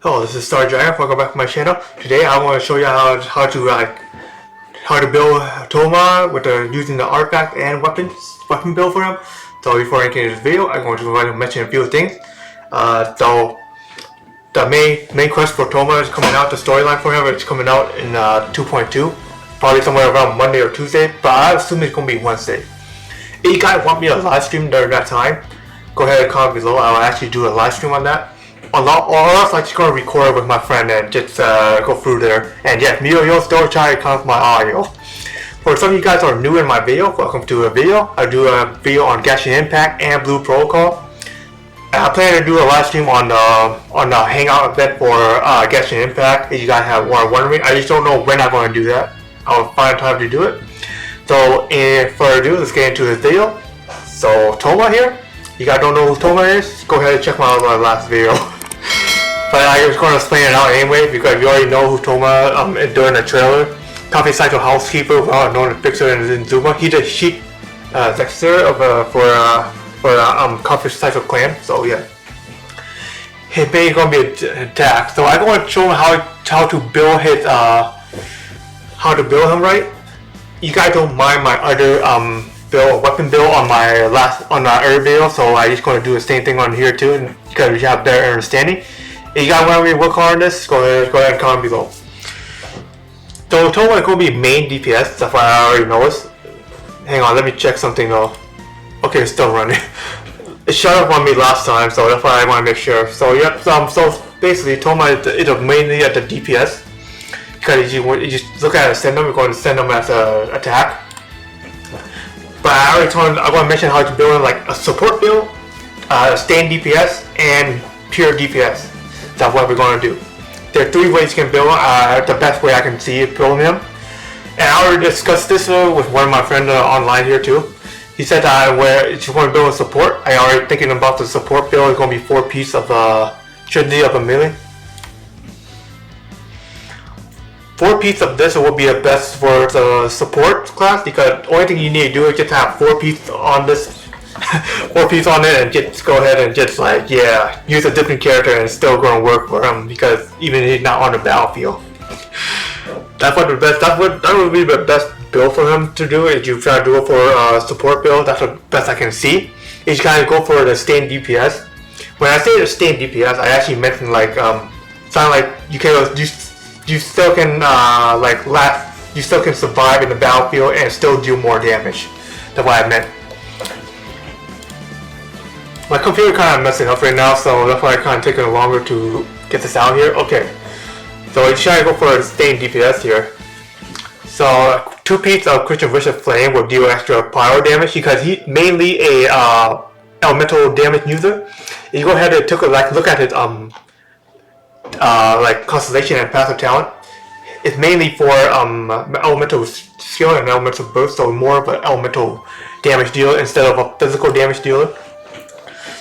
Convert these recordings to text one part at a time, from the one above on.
Hello, this is Star Giant. Welcome back to my channel. Today I want to show you how to build Tohma with using the artifact and weapon build for him. So before I get into this video, I'm going to mention a few things. So the main quest for Tohma is coming out. The storyline for him is coming out in 2.2, probably somewhere around Monday or Tuesday. But I assume it's going to be Wednesday. If you guys want me to live stream during that time, go ahead and comment below. I will actually do a live stream on that. Or else I'm just gonna record with my friend and just go through there. And yeah, you'll still try to count my audio. For some of you guys who are new in my video, welcome to a video. I do a video on Genshin Impact and Blue Protocol. And I plan to do a live stream on the Hangout event for Genshin Impact. If you guys are wondering, I just don't know when I'm going to do that. I'll find time to do it. So, in further ado, let's get into this video. So, Tohma here. You guys don't know who Tohma is? Go ahead and check my last video. But I was going to explain it out anyway because you already know who Tohma during the trailer. Coffee Cycle Housekeeper, well known as Fixer in Zuma. He's the sheep texture for Coffee Cycle clan. So yeah, his base is going to be attacked. So I'm going to show him how to build his how to build him right. You guys don't mind my other weapon build on my other video, so I'm just going to do the same thing on here too, because we have better understanding. If you guys want me to work on this, go ahead and comment below. So Tohma is going to be main DPS. That's why I already noticed. Hang on, let me check something though. Okay, it's still running. It shut up on me last time, so that's why I want to make sure. So yep. So basically, Tohma is mainly at the DPS. Because you just look at it, send them. We're going to send them as an attack. But I already told him I want to mention how to build like a support build, stand DPS, and pure DPS. That's what we're going to do. There are 3 ways you can build the best way I can see it building him. And I already discussed this with one of my friends online here too. He said that if you want to build a support, I already thinking about the support build. It's going to be 4 pieces of Trinity of a melee. 4 pieces of this will be the best for the support class, because the only thing you need to do is just have 4 pieces on this, 4 pieces on it, and just go ahead and just use a different character and it's still going to work for him, because even if he's not on the battlefield. That would be the best build for him to do. If you try to do it for support build, that's the best I can see. If you kind of go for the stained DPS. When I say the stained DPS, I actually meant sound like you still can you still can survive in the battlefield and still do more damage. That's what I meant. My computer kind of messing up right now, so that's why I kind of taking longer to get this out here. Okay, so you try to go for a stained DPS here. So 2 pieces of Christian Bishop Flame will deal extra pyro damage because he's mainly a elemental damage user. If you go ahead and take a look at his Constellation and passive talent, it's mainly for elemental skill and elemental burst, so more of an elemental damage dealer instead of a physical damage dealer.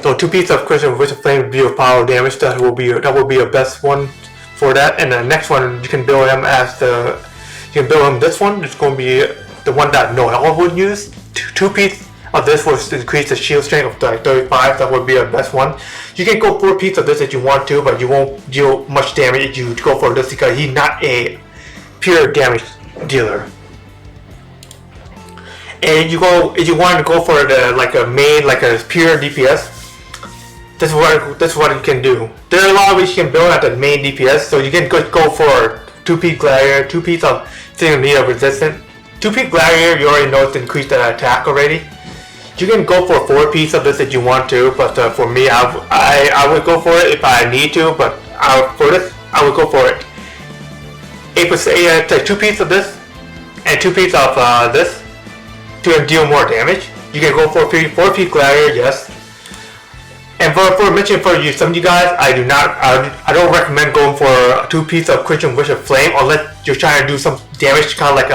So 2 pieces of Christian Bishop Flame will deal power damage. That will be the best one for that. And the next one you can build him as this one. It's going to be the one that Noel would use. 2 pieces of this will increase the shield strength of 35. That would be the best one. You can go 4 pieces of this if you want to, but you won't deal much damage if you go for this because he's not a pure damage dealer. And if you want to go for the a pure DPS, this is what you can do. There are a lot of ways you can build at the main DPS. So you can go for 2-piece Gladiator, 2 pieces of Signature Resistant. 2-piece Gladiator, you already know to increase the attack already. You can go for 4 pieces of this if you want to, but for me, I would go for it if I need to. But for this, I would go for it. Take 2 pieces of this and 2 pieces of this to deal more damage. You can go for 4-piece Gladiator, yes. And for mention for you, some of you guys, I don't recommend going for 2 pieces of Christian Bishop Flame unless you're trying to do some damage, kind of like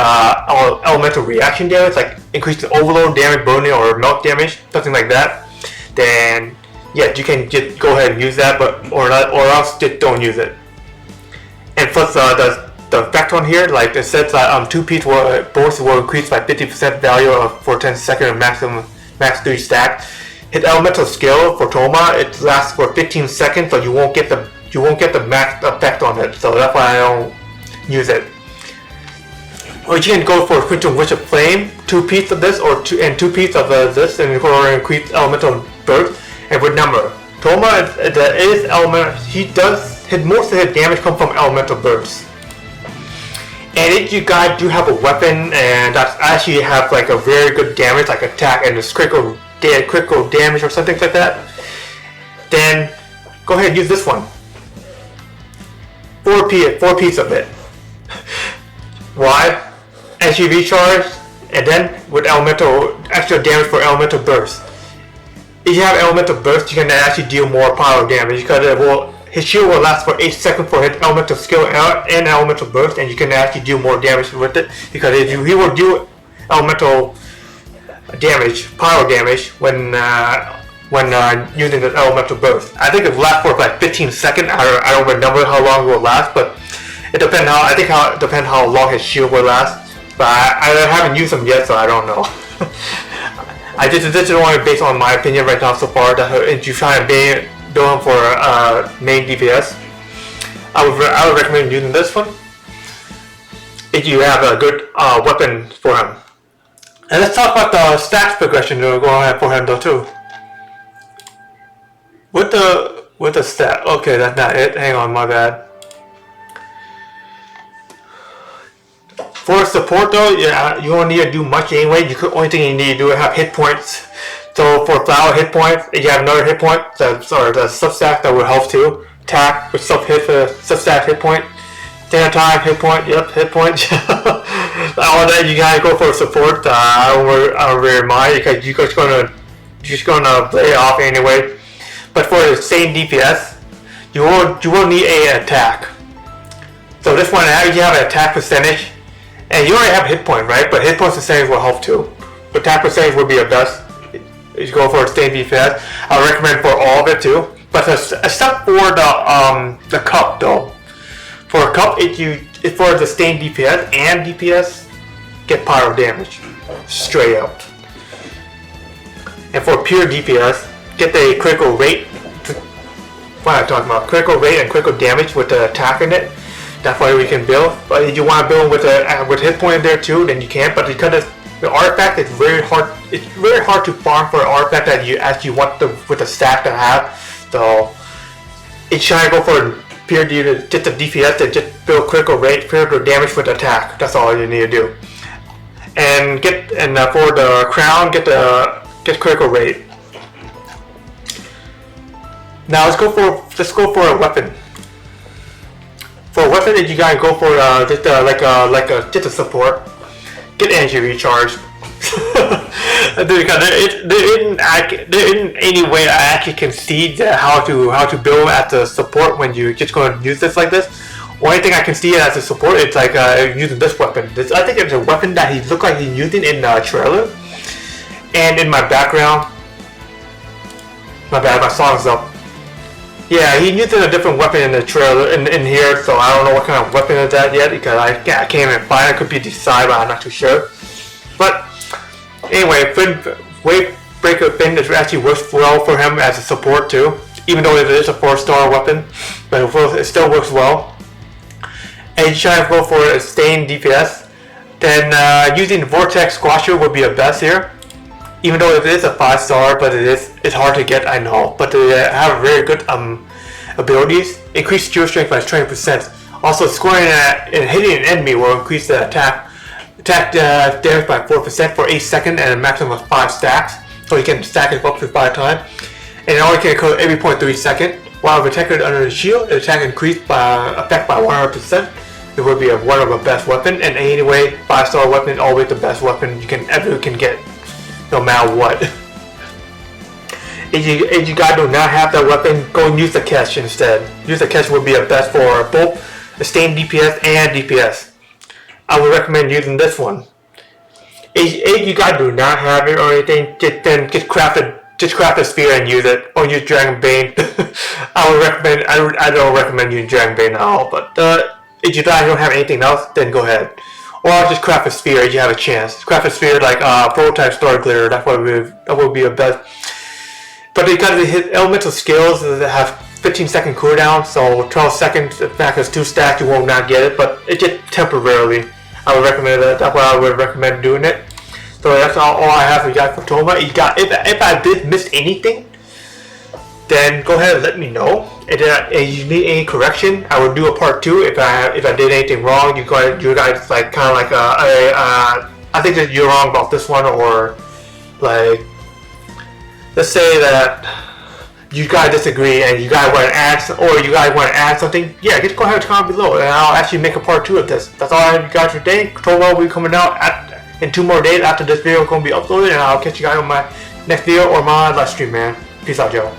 elemental reaction damage, like increase the overload damage, burning, or melt damage, something like that. Then yeah, you can just go ahead and use that, or else just don't use it. And plus the effect on here, like it says that 2 pieces bonus will increase by 50% value for 10 seconds of max 3 stack. His elemental skill for Tohma, it lasts for 15 seconds, so you won't get the you won't get the max effect on it. So that's why I don't use it. Or you can go for Quintum Wish of Flame, 2 pieces of this, or 2 pieces of this, and go and increase elemental burst. And remember, Tohma is element. He does most of his damage come from elemental bursts. And if you guys do have a weapon and that actually have like a very good damage, like attack and it's critical damage or something like that, then go ahead and use this one. 4 pieces of it. Why? As you recharge, and then with extra damage for elemental burst. If you have elemental burst, you can actually deal more power damage because his shield will last for 8 seconds for his elemental skill and elemental burst, and you can actually do more damage with it because he will do elemental damage, power damage when using the elemental burst. I think it lasts for like 15 seconds. I don't remember how long it will last, but it depends how long his shield will last. But I haven't used them yet, so I don't know. This is only based on my opinion right now so far. That if you try and build him for main DPS, I would recommend using this one if you have a good weapon for him. And let's talk about the stats progression going on for him though too. With the stat, okay, that's not it. Hang on, my bad. For support though, yeah, you don't need to do much anyway. Only thing you need to do is have hit points. So for flower hit points, if you have another hit point, the substack that will help too. Attack with substack hit point. Stand time hit point. Yep, hit point. All that you gotta go for support. I don't really mind because you're just gonna play it off anyway. But for the same DPS, you will need an attack. So this one, you have an attack percentage. And you already have hit point, right? But hit point percentage will help too. But attack percentage would be the best. If you go for a same DPS, I recommend for all of it too. But except for the cup though. For a cup, if for the stained DPS and DPS, get pyro damage straight out. And for pure DPS, get the critical rate. What am I talking about? Critical rate and critical damage with the attack in it. That's why we can build. But if you want to build with hit point in there too, then you can. But because the artifact is very hard, it's very hard to farm for an artifact that you actually want with the stack to have. So it's trying to go for pure just the DPS to just build critical rate, critical damage with attack. That's all you need to do. And for the crown, get critical rate. Now let's go for a weapon. For a weapon, you gotta go for just a support. Get energy recharge. Because there isn't any way I actually can see how to build as a support when you're just going to use this like this. Only thing I can see as a support is like using this weapon. I think it's a weapon that he looked like he's using in the trailer. And in my background, my bad, my song's up. Yeah, he's using a different weapon in the trailer in here, so I don't know what kind of weapon is that yet because I can't even find it. It could be Decide, but I'm not too sure. But anyway, Wave Breaker Fin actually works well for him as a support too, even though it is a 4-star weapon, but it still works well. And you try to go for a stained DPS, then using Vortex Squasher would be the best here. Even though it is a 5-star, but it's hard to get, I know. But they have very good abilities. Increase skill strength by 20%. Also, scoring and hitting an enemy will increase the attack damage by 4% for 8 seconds and a maximum of 5 stacks. So you can stack it up to 5 times. And it only can occur every 0.3 seconds. While protected under the shield, the attack increased by 100%. It would be one of the best weapon. And anyway, 5-star weapon is always the best weapon you can get. No matter what. If you guys do not have that weapon, go and use the catch instead. Use the catch would be the best for both the stained DPS and DPS. I would recommend using this one. If you guys do not have it or anything, just craft a sphere and use it. Or use Dragon Bane. I don't recommend using Dragon Bane at all. But if you guys don't have anything else, then go ahead. Or just craft a sphere if you have a chance. Craft a sphere like Prototype Star Glitter. That would be the best. But because his elemental skills have 15-second cooldown, so 12 seconds. If that is 2 stacks, you will not get it, but it just temporarily. I would recommend that. That's why I would recommend doing it. So that's all I have for you guys for Tohma. If I did miss anything, then go ahead and let me know. If you need any correction, I will do a part 2. If I did anything wrong, you guys like kind of like I think that you're wrong about this one, or like let's say that you guys disagree and you guys want to add something, yeah, just go ahead and comment below and I'll actually make a part 2 of this. That's all I have, you guys, for today. Tohma will be coming out in 2 more days after this video is going to be uploaded, and I'll catch you guys on my next video or my live stream, man. Peace out, y'all.